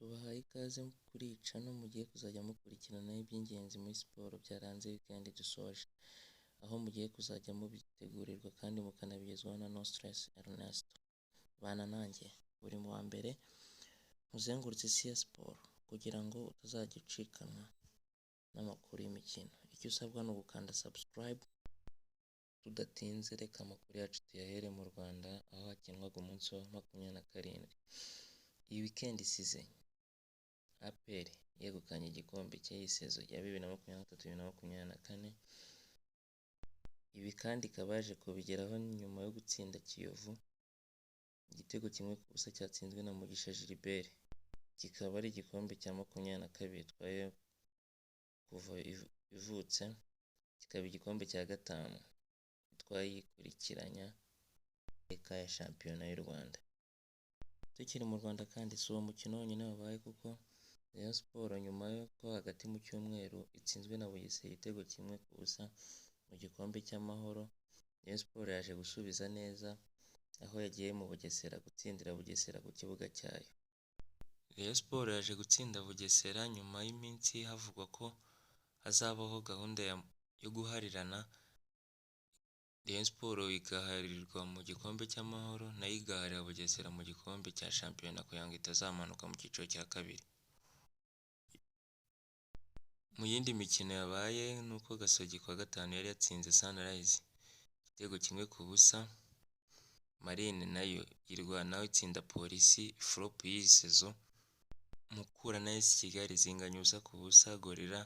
Tubahaye ikaze kuri iyi channel mugiye kuzajya mukurikirana iby'ingenzi muri siporo byaranze weekend dusoje, aho mugiye kuzajya mubitegurirwa kandi mukanabigezwaho na No Stress Ernesto. Bana nanjye buri mu wa mbere muzengurutse isi ya siporo kugira ngo utazajya ucikanwa n'amakuru y'imikino. Icyo usabwa ni ugukanda subscribe. Tudatinze reka amakuru yacu tuyahere mu Rwanda aho hakinwaga umunsi wa 27. Iyi weekend isize APR yegukanye igikombe cy'iyi sezo ya 2023-2024. Ibi kandi ikaba yaje kubigeraho nyuma yo gutsinda Kiyovu igitego kimwe ku busa cyatsinzwe na Mugisha Gilbert. Kikaba ari igikombe cya 22 twaye kuva ivutse, kikaba igikombe cya gatanu twayikurikiranya eka ya shampiyona y'u Rwanda. Tukiri mu Rwanda kandi si uwo mukino wonyine wabaye kuko Rayon Sport nyuma yo hagati mu cyumweru itsinzwe na Bugesera igitego kimwe ku busa mu gikombe cy'amahoro, Rayon Sport yaje gusubiza neza aho yagiye mu Bugesera gutsindira Bugesera ku kibuga cyayo. Rayon Sport yaje gutsinda Bugesera nyuma y'iminsi havugwa ko hazabaho gahunda yo guharirana, Rayon Sport igaharirwa mu gikombe cy'amahoro nayo igaharira Bugesera mu gikombe cya shampiyona kugira ngo itazamanuka mu cyiciro cya kabiri. Mu yindi mikino yabaye nuko Gasogi kwa gatanu yari yatsinze Sunrise igitego kimwe ku busa, Marine nayo irwanaho itsinda Polisi flop y'iyi sezo, Mukura na AS Kigali zinganya ubusa ku busa, Gorilla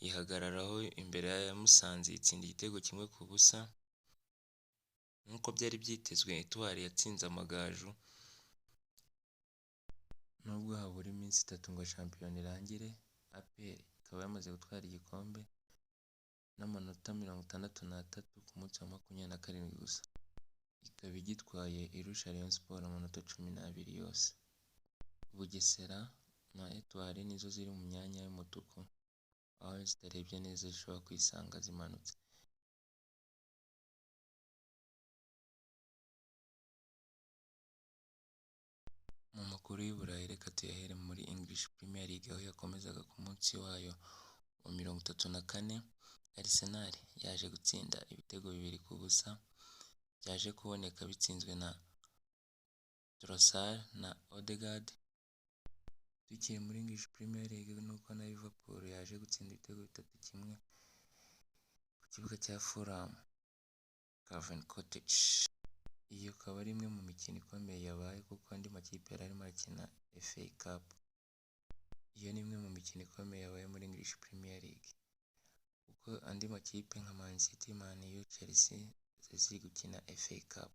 ihagararaho imbere ya Musanze itsinda igitego kimwe ku busa. Nk'uko byari byitezwe Etoile yatsinze Amagaju nubwo habura iminsi 3 ngo shampiyona irangire. APR ikaba yamaze gutwara igikombe n'amanota 63 ku munsi wa 27 gusa, ikaba igitwaye irusha Rayon Sport amanota 12 yose. Bugesera na Etoile nizo ziri mu myanya y'umutuku aho zitarebye neza zishobora kwisanga zimanutse. Mu makuru y'Uburayi reka tuyahere muri English Premier League aho yakomezaga ku munsi wayo wa 34. Arsenal yaje gutsinda ibitego 2 ku busa byaje kuboneka bitsinzwe na Trossard na Odegaard. Tukiri muri English Premier League nuko na Liverpool yaje gutsinda ibitego 3-1 ku kibuga cya Fulham Craven Cottage. Iyo akaba ari imwe mu mikino ikomeye yabaye kuko andi makipe yari arimo arakina FA Cup. Iyo ni imwe mu mikino ikomeye yabaye muri English Premier League kuko andi makipe nka Man City, Man U, Chelsea ziri gukina FA Cup.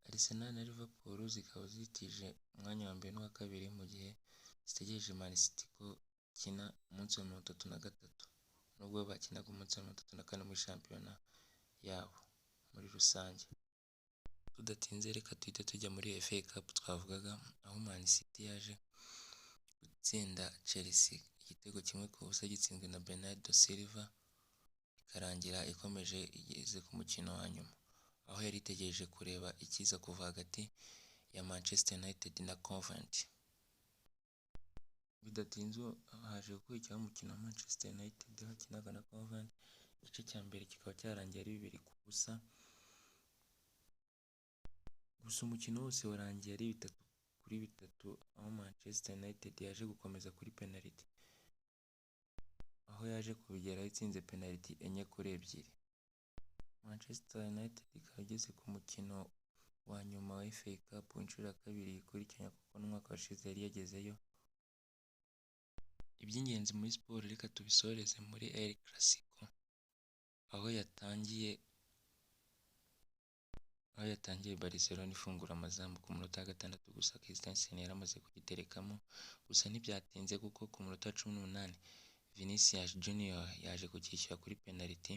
Arsenal na Liverpool zikaba zitije umwanya wa mbere n'uwa kabiri mu gihe zitegereje Man City ko ikina umunsi wa 33 nubwo bakinaga umunsi wa 34 muri shampiyona yabo muri rusange. Tudatinze reka tuhite tujya muri FA Cup twavugaga aho Man City yaje gutsinda Chelsea igitego kimwe ku busa gitsinzwe na Bernardo Silva, ikarangira ikomeje igeze ku mukino wa nyuma aho yari itegereje kureba ikiza kuva hagati ya Manchester United na Covent. Bidatinze haje gukurikiraho umukino wa Manchester United bakinaga na Covent. Igice cya mbere kikaba cyarangiye ari 2 ku busa, gusa umukino wose warangiye ari 3-3 aho Manchester United yaje gukomeza kuri penalty aho yaje kubigeraho itsinze penalty 4-2. Manchester United ikaba igeze ku mukino wa nyuma wa FA Cup inshuro ya kabiri ikurikiranya kuko n'umwaka washize yari yagezeyo. Iby'ingenzi muri siporo reka tubisoreze muri El Clasico aho yatangiye Barcelona ifungura amazamu ku munota wa 6 gusa Christensen yaramaze kugiterekamo, gusa ntibyatinze kuko ku munota wa 18 Vinicius Junior yaje kucyishyura kuri penalty.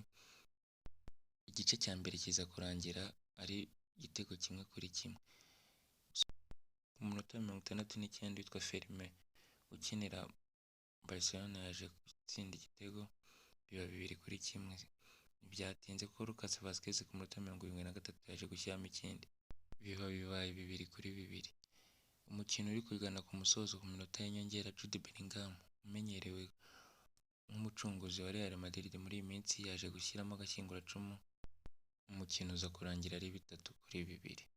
Igice cya mbere kiza kurangira ari igitego 1-1. Ku munota wa 69 witwa Fermin ukinira Barcelona yaje gutsinda igitego biba 2-1. Byatinze ko Lucas Vazquez ku munota wa 73 yaje gushyiramo ikindi bibaye 2-2. Umukino uri kugana ku musozo ku minota y'inyongera, Jude Bellingham umenyerewe nk'umucunguzi wa Real Madrid muri iyi minsi yaje gushyiramo agashyinguracumu, umukino uza kurangira ari 3-2.